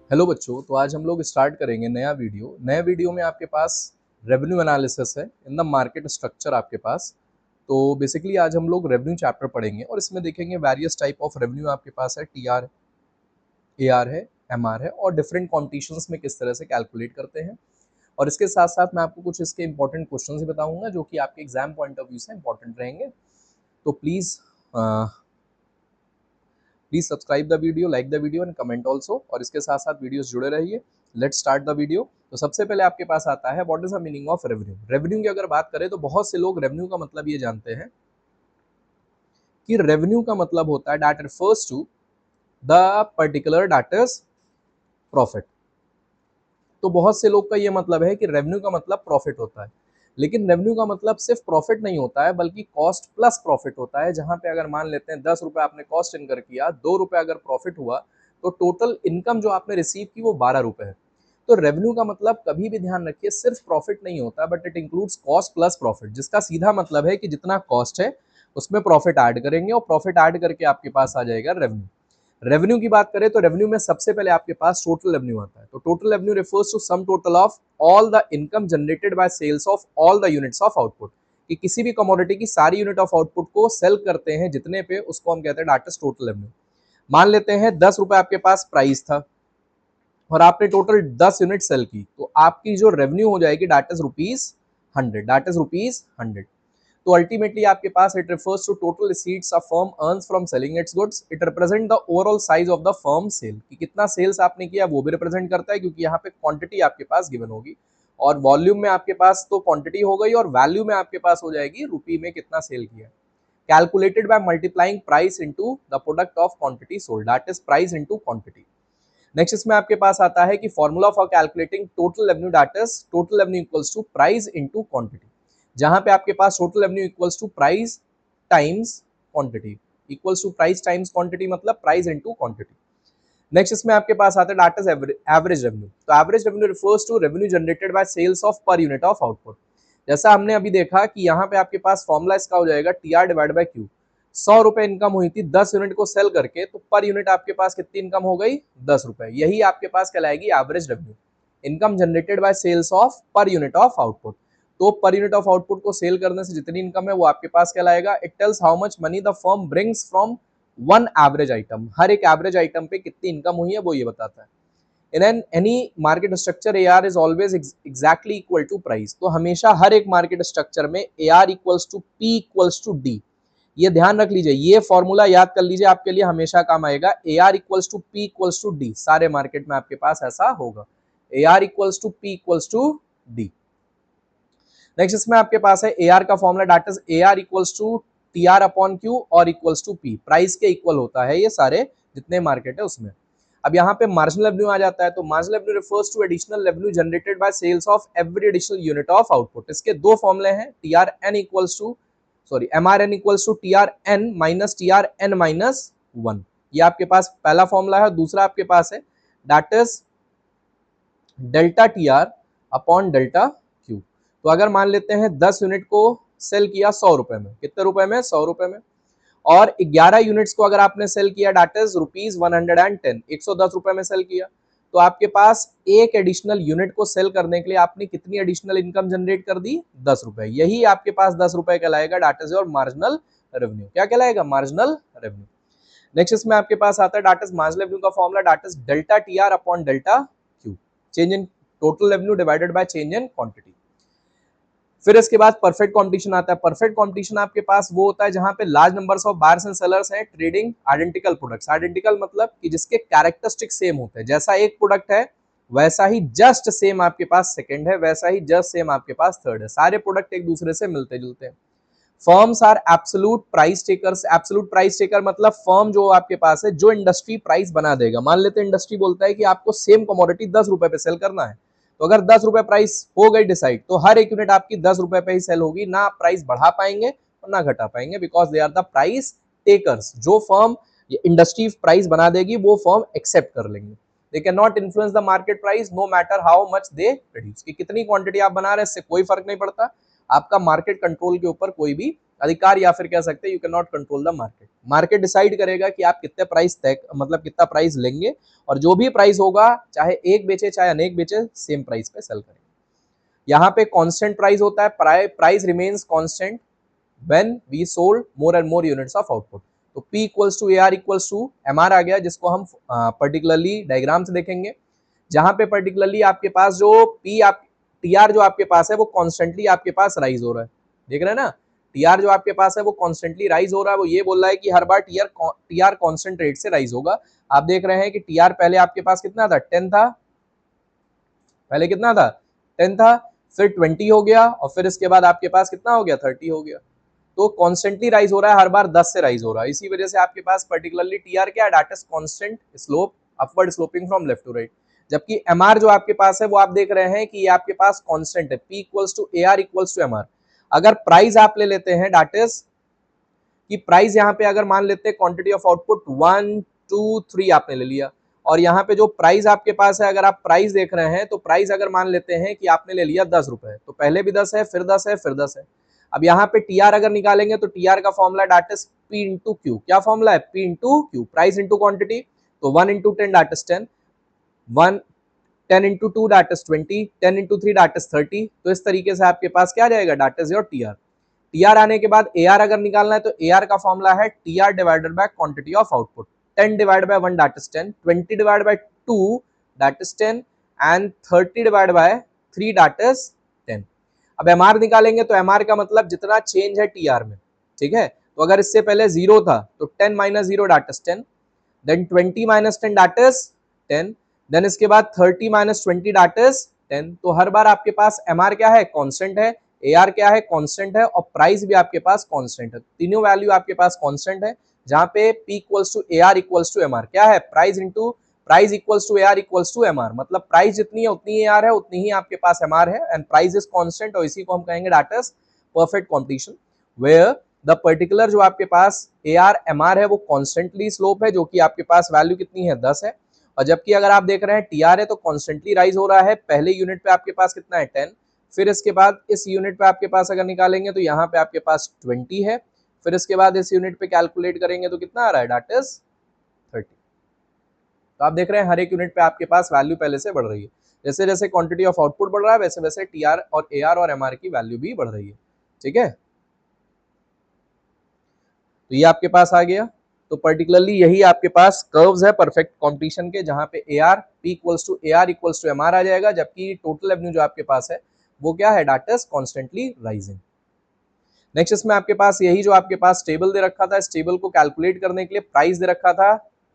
Hello बच्चों, तो आज हम लोग स्टार्ट करेंगे नया वीडियो। नए वीडियो में आपके पास रेवेन्यू एनालिसिस है इन द मार्केट स्ट्रक्चर आपके पास। तो बेसिकली आज हम लोग रेवेन्यू चैप्टर पढ़ेंगे और इसमें देखेंगे वेरियस टाइप ऑफ रेवेन्यू आपके पास है। टीआर, एआर है, एमआर है और डिफरेंट कॉम्पिटिशन्स में किस तरह से कैलकुलेट करते हैं। और इसके साथ साथ मैं आपको कुछ इसके इंपॉर्टेंट क्वेश्चन भी बताऊंगा जो कि आपके एग्जाम पॉइंट ऑफ व्यू से इंपॉर्टेंट रहेंगे। तो please subscribe the video, like the video and comment also. और इसके साथ साथ वीडियोस जुड़े रहिए। Let's start the video. तो सबसे पहले आपके पास आता है what is the meaning of revenue. Revenue की अगर बात करें तो बहुत से लोग रेवेन्यू का मतलब ये जानते हैं कि रेवेन्यू का मतलब होता है that refers to the particular that is profit. तो बहुत से लोग का ये मतलब है कि रेवेन्यू का मतलब प्रॉफिट होता है, लेकिन रेवेन्यू का मतलब सिर्फ प्रॉफिट नहीं होता है बल्कि कॉस्ट प्लस प्रॉफिट होता है। जहां पे अगर मान लेते हैं 10 रुपए आपने कॉस्ट इनकर किया, 2 रुपए अगर प्रॉफिट हुआ, तो टोटल इनकम जो आपने रिसीव की वो 12 रुपए है। तो रेवेन्यू का मतलब कभी भी ध्यान रखिए सिर्फ प्रॉफिट नहीं होता but it includes cost plus profit, जिसका सीधा मतलब है कि जितना कॉस्ट है उसमें प्रॉफिट ऐड करेंगे और प्रॉफिट ऐड करके आपके पास आ जाएगा रेवेन्यू। रेवेन्यू की बात करें तो रेवेन्यू में सबसे पहले आपके पास टोटल रेवेन्यू आता है। तो total revenue refers to sum total of all the income generated by sales of all the units of output. कि किसी भी कमोडिटी की सारी यूनिट ऑफ आउटपुट को सेल करते हैं जितने पे, उसको हम कहते हैं दैट इज टोटल रेवेन्यू। मान लेते हैं 10 रुपए आपके पास प्राइस था और आपने टोटल 10 यूनिट सेल की, तो आपकी जो रेवेन्यू हो जाएगी that is rupees 100, that is rupees 100। तो अल्टीमेटली आपके पास it refers to total receipts a firm earns from selling its goods. It represent the overall size of the firm sale, कि कितना सेल्स आपने किया वो भी रिप्रेजेंट करता है, क्योंकि यहाँ पे क्वांटिटी आपके पास गिवन होगी और वॉल्यूम में आपके पास तो क्वांटिटी हो गई और वैल्यू में आपके पास हो जाएगी रुपी में कितना सेल किया। Calculated by multiplying price into the product of quantity sold, that is price into quantity. Next इसमें आपके पास आता है कि formula for calculating total revenue, that is total revenue equals to price into quantity. जहां पे आपके पास total revenue equals to price times quantity, equals to price times quantity मतलब प्राइस इनटू क्वांटिटी। नेक्स्ट इसमें आपके पास आता है दैट इज एवरेज रेवेन्यू। तो average revenue refers to revenue generated by sales of per unit of output. जैसा हमने अभी देखा कि यहाँ पे आपके पास फॉर्मूला इसका हो जाएगा T R divide by Q. 100 रुपए इनकम हुई थी 10 यूनिट को सेल करके, तो पर यूनिट आपके पास कितनी इनकम हो गई? 10 रुपए। यही आपके पास कहलाएगी average revenue, income generated by sales of per unit of output. तो पर यूनिट ऑफ आउटपुट को सेल करने से जितनी इनकम है वो आपके पास कहलाएगा। It tells how much money the firm brings from one average item. हर एक एवरेज आइटम पे कितनी इनकम हुई है वो ये बताता है। In an any market structure AR is always exactly equal to price. तो हमेशा हर एक मार्केट स्ट्रक्चर में AR equals to P equals to D। ये ध्यान रख लीजिए, ये फॉर्मूला याद कर लीजिए, आपके लिए हमेशा काम आएगा। AR equals to P equals to D, सारे मार्केट में आपके पास ऐसा होगा। AR equals to P equals to D। Next इसमें आपके पास है AR का formula, that is AR equals to TR upon Q और इक्वल्स टू P। प्राइस के इक्वल होता है ये सारे जितने मार्केट है उसमें। अब यहाँ पे मार्जिनल रेवेन्यू आ जाता है। तो marginal revenue refers to additional revenue generated by sales of every additional unit of output. इसके दो फॉर्मूले हैं, TRN equals to MRN equals to TRN minus TRN minus 1। ये आपके पास पहला फॉर्मूला है। दूसरा आपके पास है that is delta TR upon delta Q। तो अगर मान लेते हैं 10 यूनिट को सेल किया 100 रुपए में, कितने रुपए में? 100 रुपए में। और 11 यूनिट्स को अगर आपने सेल किया दैट इज रुपीज 110, 110 रुपए में सेल किया, तो आपके पास एक एडिशनल यूनिट को सेल करने के लिए आपने कितनी एडिशनल इनकम जनरेट कर दी? 10 रुपए। यही आपके पास 10 रुपए कहलाएगा, that is your marginal revenue. क्या कहलाएगा? Marginal revenue. नेक्स्ट इसमें आपके पास आता है दैट इज मार्जिनल रेवेन्यू का formula, that is delta TR upon delta Q, change in total revenue divided by change in quantity. फिर इसके बाद परफेक्ट कंपटीशन आता है। परफेक्ट कंपटीशन आपके पास वो होता है जहां पे large numbers of buyers and sellers हैं ट्रेडिंग आइडेंटिकल प्रोडक्ट्स। आइडेंटिकल मतलब कि जिसके कैरेक्टरिस्टिक सेम होते हैं, जैसा एक प्रोडक्ट है वैसा ही जस्ट सेम आपके पास सेकंड है, वैसा ही जस्ट सेम आपके पास थर्ड है। सारे प्रोडक्ट एक दूसरे से मिलते जुलते हैं। Firms are absolute price takers. Absolute price taker मतलब फर्म जो आपके पास है जो इंडस्ट्री प्राइस बना देगा। मान लेते हैं इंडस्ट्री बोलता है कि आपको सेम कमोडिटी 10 रुपए पे सेल करना है, तो अगर 10 रुपए प्राइस हो गई डिसाइड, तो हर एक यूनिट आपकी 10 रुपए पे ही सेल होगी। ना आप प्राइस बढ़ा पाएंगे और ना घटा पाएंगे, because they are the price takers. जो फर्म इंडस्ट्री प्राइस बना देगी वो फर्म एक्सेप्ट कर लेंगे। They can not influence the market price no matter how much they produce. कि कितनी क्वांटिटी आप बना रहे हैं इससे कोई फर्क नहीं पड़ता। आपका मार्केट कंट्रोल के ऊपर कोई भी अधिकार या फिर कह सकते हैं you can not control the market. Market decide करेगा कि आप कितने प्राइस तय मतलब कितना प्राइस लेंगे, और जो भी प्राइस होगा चाहे एक बेचे चाहे अनेक बेचे सेम प्राइस पे सेल करेंगे। यहाँ पे कांस्टेंट प्राइस होता है, price remains constant when we sold more and more units of output. तो P equals to AR equals to MR आ गया, जिसको हम पर्टिकुलरली डायग्राम से देखेंगे, जहां पे पर्टिकुलरली आपके पास जो TR जो आपके पास है वो कॉन्स्टेंटली आपके पास राइज हो रहा है। देख रहे हैं ना, TR जो आपके पास है वो कॉन्स्टेंटली राइज हो रहा है। वो ये बोल रहा है कि हर बार TR कॉन्स्टेंट रेट से राइज होगा। आप देख रहे हैं कि TR पहले आपके पास कितना था, 10 था, पहले कितना था 10 था, फिर 20 हो गया, और फिर इसके बाद आपके पास कितना हो गया 30 हो गया। तो कॉन्स्टेंटली राइज हो रहा है, हर बार 10 से राइज हो रहा है। इसी वजह से आपके पास पर्टिकुलरली TR क्या है, that is constant slope upward sloping from left to right. जबकि MR जो आपके पास है वो आप देख रहे हैं कि ये आपके पास कांस्टेंट है, P equals to AR equals to MR। अगर प्राइस आप ले लेते हैं, दैट इज कि प्राइस यहाँ पे अगर मान लेते हैं क्वांटिटी ऑफ आउटपुट 1 2 3 आपने ले लिया, और यहाँ पे जो प्राइस आपके पास है, अगर आप प्राइस देख रहे हैं तो प्राइस अगर मान लेते हैं कि आपने ले लिया 10 रुपए, तो पहले भी 10 है, फिर 10 है, फिर 10 है। अब यहाँ पे TR अगर निकालेंगे तो TR का formula that is P into Q। क्या फॉर्मूला है, P into Q, price into quantity. तो 1 into 10 that is 10, 10 into 2 that is 20, 10 into 3 that is 30। तो इस तरीके से आपके पास क्या जाएगा, that is your TR। TR आने के बाद AR अगर निकालना है तो AR का फॉर्मूला है TR divided by quantity of output. 10 divide by 1 that is 10, 20 divide by 2 that is 10, and 30 divide by 3 that is 10। अब MR निकालेंगे तो MR का मतलब जितना चेंज है TR में, ठीक है। तो अगर इससे पहले 0 था तो 10 minus 0 that is 10, then 20 minus 10 that is 10, then इसके बाद 30 माइनस 20 दैट इज 10। तो हर बार आपके पास MR क्या है, कांस्टेंट है, AR क्या है, कांस्टेंट है, और प्राइस भी आपके पास कांस्टेंट है। तीनों वैल्यू आपके पास कांस्टेंट है, जहां पे P equals to AR equals to MR क्या है, price equals to AR equals to MR। मतलब प्राइस जितनी है उतनी AR है, उतनी ही आपके पास MR है, एंड प्राइस इज कांस्टेंट, और इसी को हम कहेंगे that is perfect competition, where the particular जो आपके पास AR MR है वो कॉन्स्टेंटली स्लोप है, जो कि आपके पास वैल्यू कितनी है 10 है। और जबकि अगर आप देख रहे हैं TR है तो कॉन्स्टेंटली राइज हो रहा है, पहले यूनिट पे आपके पास कितना है 10, फिर इसके बाद इस यूनिट पे आपके पास अगर निकालेंगे तो यहाँ पे आपके पास 20 है, फिर इसके बाद इस यूनिट पे कैलकुलेट करेंगे तो कितना आ रहा है, दैट इज 30। तो आप देख रहे हैं हर एक यूनिट पे आपके पास वैल्यू पहले से बढ़ रही है। जैसे जैसे क्वांटिटी ऑफ आउटपुट बढ़ रहा है वैसे वैसे TR और AR और MR की वैल्यू भी बढ़ रही है, ठीक है। तो ये आपके पास आ गया। तो पर्टिकुलरली यही आपके पास कर्व्स है परफेक्ट कॉम्पिटिशन के, जहां पे AR P equals to AR equals to MR आ जाएगा, जबकि टोटल रेवेन्यू जो आपके पास है वो क्या है, that is constantly rising. Next इसमें आपके पास यही जो आपके पास टेबल दे रखा था, इस टेबल को कैलकुलेट करने के लिए प्राइस दे रखा था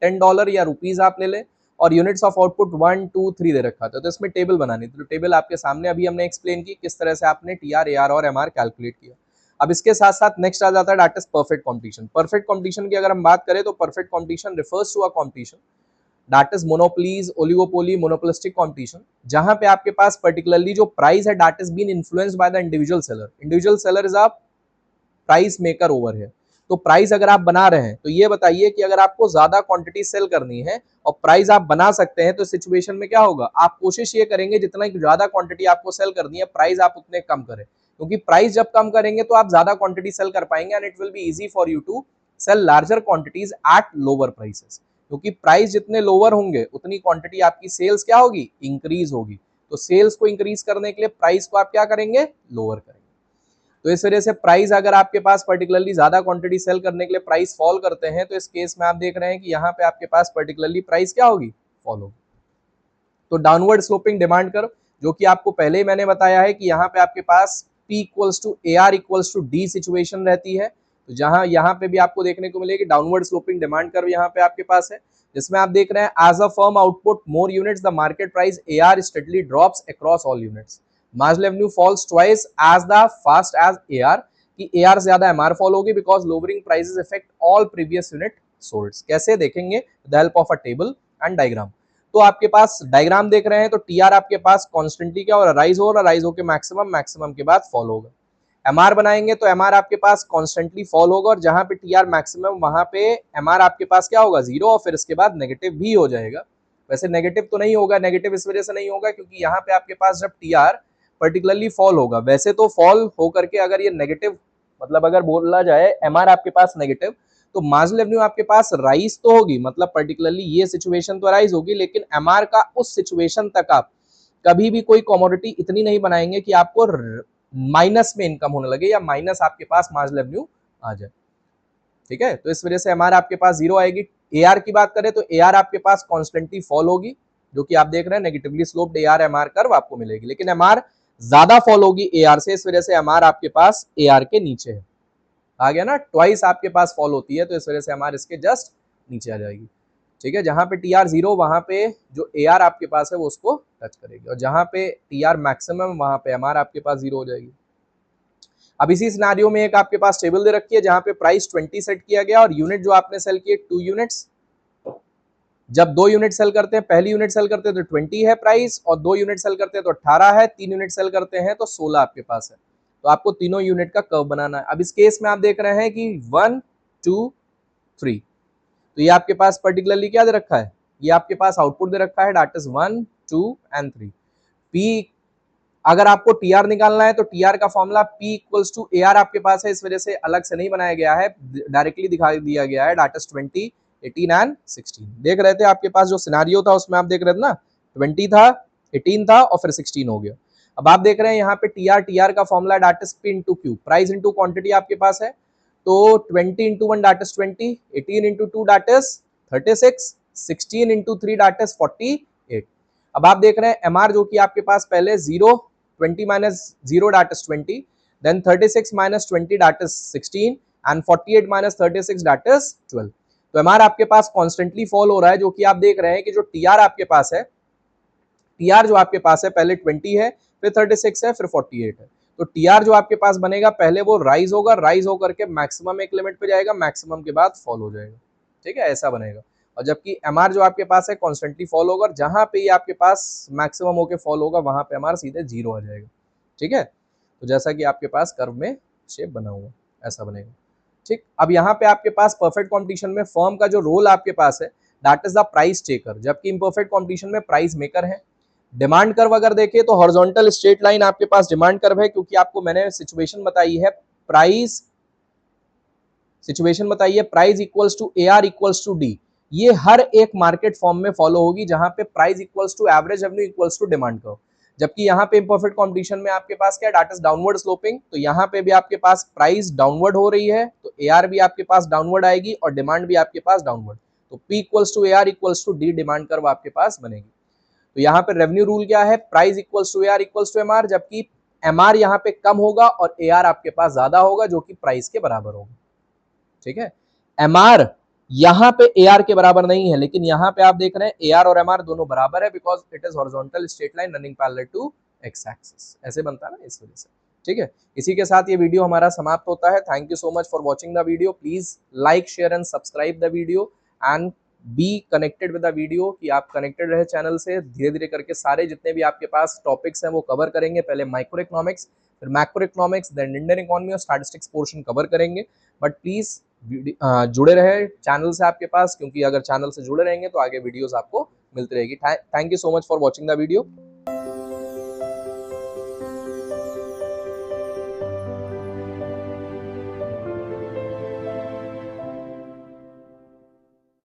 $10 या रुपीज आप ले ले, और यूनिट्स ऑफ आउटपुट 1 2 3 दे रखा था। तो इसमें टेबल बनानी थी, तो टेबल आपके सामने अभी हमने एक्सप्लेन की किस तरह से आपने TR AR और MR कैलकुलेट किया। अब इसके साथ साथ नेक्स्ट आ जाता है that is perfect competition. Perfect competition की अगर हम बात करें तो perfect competition refers to a competition that is monopolies, oligopoly, monopolistic competition, जहां पे आपके पास पर्टिकुलरली जो प्राइस है that is been influenced by the individual seller. Individual seller is a price maker over है। तो प्राइस अगर आप बना रहे हैं तो ये बताइए कि अगर आपको ज्यादा क्वांटिटी सेल करनी है और प्राइस आप बना सकते हैं तो सिचुएशन में क्या होगा, आप कोशिश ये करेंगे जितना ज्यादा क्वांटिटी आपको सेल करनी है प्राइस आप उतने कम करें, क्योंकि प्राइस जब कम करेंगे तो आप ज्यादा क्वांटिटी सेल कर पाएंगे, and it will be easy for you to sale larger quantities at lower prices. क्योंकि प्राइस जितने लोअर होंगे उतनी क्वांटिटी आपकी सेल्स क्या होगी, इंक्रीज होगी। तो सेल्स को इंक्रीज करने के लिए प्राइस को आप क्या करेंगे, लोअर करेंगे। तो इस वजह से प्राइस अगर आपके पास पर्टिकुलरली ज्यादा क्वांटिटी सेल करने के लिए प्राइस फॉल करते हैं, तो इस केस में आप देख रहे हैं कि यहाँ पे आपके पास पर्टिकुलरली प्राइस क्या होगी, फॉल होगी। तो डाउनवर्ड स्लोपिंग डिमांड कर्व, जो कि आपको पहले ही मैंने बताया है कि यहाँ पे आपके पास P equals to AR equals to D situation रहती है। तो जहां यहाँ पे भी आपको देखने को मिलेगी डाउनवर्ड स्लोपिंग डिमांड कर्व यहाँ पे आपके पास है, जिसमें आप देख रहे हैं as a firm output more units the market price AR steadily drops across all units. Marginal revenue falls twice as the fast as AR, कि AR ज्यादा MR फॉल होगी because lowering prices affect all previous unit sold. कैसे देखेंगे, the help of a table and diagram. तो आपके पास diagram देख रहे हैं तो TR आपके पास कॉन्स्टेंटली क्या हो रहा है, राइज हो रहा है, राइज होकर मैक्सिमम के बाद फॉल होगा। MR बनाएंगे तो MR आपके पास कॉन्स्टेंटली फॉल होगा, और जहां पे TR मैक्सिमम वहां पे MR आपके पास क्या होगा, जीरो, और फिर इसके बाद नेगेटिव भी हो जाएगा। वैसे नेगेटिव तो नहीं होगा, नेगेटिव इस वजह से नहीं होगा क्योंकि यहाँ पे आपके पास जब TR पर्टिकुलरली फॉल होगा। वैसे तो फॉल हो करके अगर ये नेगेटिव, मतलब अगर बोला जाए एमआर आपके पास नेगेटिव, तो मार्जिनल रेवेन्यू आपके पास राइज तो होगी, मतलब पर्टिकुलरली ये सिचुएशन तो राइज होगी, लेकिन एमआर का उस सिचुएशन तक आप कभी भी कोई कमोडिटी इतनी नहीं बनाएंगे कि आपको माइनस में इनकम होने लगे या माइनस आपके पास मार्जिनल रेवेन्यू आ जाए। ठीक है, तो इस वजह से एमआर आपके पास जीरो आएगी। एआर की बात करें तो एआर आपके पास कॉन्स्टेंटली फॉल होगी, जो कि आप देख रहे हैं negatively sloped AR MR curve आपको मिलेगी, लेकिन एमआर ज्यादा फॉल होगी एआर से, इस वजह से एमआर आपके पास एआर के नीचे है। आ गया ना, ट्वाइस आपके पास फॉल होती है, तो इस वजह से एमआर इसके जस्ट नीचे आ जाएगी। ठीक है, जहां पे टीआर जीरो वहां पे जो एआर आपके पास है वो उसको टच करेगी, और जहां पे टीआर मैक्सिमम वहां पे एमआर आपके पास जीरो हो जाएगी। अब इसी सिनारियो में एक आपके पास टेबल दे रखी है जहां पे प्राइस 20 सेट किया गया और यूनिट जो आपने सेल किए 2 यूनिट्स। जब 2 यूनिट सेल करते हैं, पहली यूनिट सेल करते हैं तो 20 है प्राइस, और 2 यूनिट सेल करते हैं तो 18 है, 3 यूनिट सेल करते हैं तो 16 आपके पास है। तो आपको तीनों यूनिट का कर्व बनाना है। अब इस केस में आप देख रहे हैं कि 1 2 3, तो ये आपके पास पर्टिकुलरली क्या दे रखा है, ये आपके पास आउटपुट दे रखा है, दैट इज 1 2 एंड 3। पी, अगर आपको टीआर निकालना है तो टीआर का formula P equals to AR आपके पास है, इस वजह से अलग से नहीं बनाया गया है, डायरेक्टली दिखा दिया गया है, दैट इज 20 18 एंड 16। देख रहे थे आपके पास जो सिनारियो था उसमें आप देख रहे थे ना, 20 था, 18 था और फिर 16 हो गया। अब आप देख रहे हैं यहाँ पे टीआर का formula that is P into Q, price into quantity आपके पास है, तो 20 into 1 that is 20, 18 into 2 that is 36, 16 into 3 that is 48। अब आप देख रहे हैं एमआर जो कि आपके पास पहले 0 20 minus 0 that is 20, then 36 minus 20 that is 16 and 48 minus 36 that is 12। तो एमआर आपके पास कॉन्स्टेंटली फॉल हो रहा है, जो कि आप देख रहे हैं कि जो टीआर आपके पास है, टीआर जो आपके पास है पहले 20 है, फिर 36 है, फिर 48 है, तो टीआर जो आपके पास बनेगा पहले वो राइज होगा, राइज होकर के मैक्सिमम एक लिमिट पे जाएगा, मैक्सिमम के बाद फॉल हो जाएगा। ठीक है, ऐसा बनेगा। और जबकि एमआर जो आपके पास है कॉन्स्टेंटली फॉल होगा, जहां पे ये आपके पास मैक्सिमम होके फॉल होगा वहां पे एमआर सीधे जीरो आ जाएगा। ठीक है, तो जैसा कि आपके पास कर्व में शेप बना हुआ ऐसा बनेगा। ठीक, अब यहाँ पे आपके पास परफेक्ट कॉम्पिटिशन में फर्म का जो रोल आपके पास है that is the price taker, जबकि इम्परफेक्ट कॉम्पिटिशन में प्राइस मेकर है। डिमांड कर्व अगर देखें तो हॉरिजॉन्टल स्ट्रेट लाइन आपके पास डिमांड कर्व है, क्योंकि आपको मैंने सिचुएशन बताई है, प्राइस सिचुएशन बताइए, price equals to AR equals to D, ये हर एक मार्केट फॉर्म में फॉलो होगी, जहां पे price equals to average revenue equals to demand curve. जबकि यहाँ पे इम्परफेक्ट कॉम्पिटिशन में आपके पास क्या, दैट इज डाउनवर्ड स्लोपिंग, तो यहाँ पे भी आपके पास प्राइस डाउनवर्ड हो रही है, तो AR भी आपके पास डाउनवर्ड आएगी और डिमांड भी आपके पास डाउनवर्ड, तो P equals to AR equals to D demand curve आपके पास बनेगी। तो यहाँ पे रेवेन्यू रूल क्या है, price equals to AR equals to MR, जबकि MR यहाँ पे कम होगा और AR आपके पास ज्यादा होगा, जो कि प्राइस के बराबर होगा। ठीक है, एमआर यहां पे एआर के बराबर नहीं है, लेकिन यहां पे आप देख रहे हैं एआर और एमआर दोनों बराबर है, because it is horizontal straight line running parallel to X axis, ऐसे बनता है ना, इस वजह से। ठीक है, इसी के साथ ये वीडियो हमारा समाप्त होता है। Thank you so much for watching the video. Please like share and subscribe the video and be connected with the video, कि आप कनेक्टेड रहे चैनल से। धीरे धीरे करके सारे जितने भी आपके पास टॉपिक्स हैं वो कवर करेंगे, पहले माइक्रो इकोनॉमिक्स, फिर macro economics, then Indian economy और स्टैटिस्टिक्स पोर्शन कवर करेंगे। बट प्लीज जुड़े रहे चैनल से आपके पास, क्योंकि अगर चैनल से जुड़े रहेंगे तो आगे वीडियोस आपको मिलती रहेगी। Thank you so much for watching the video.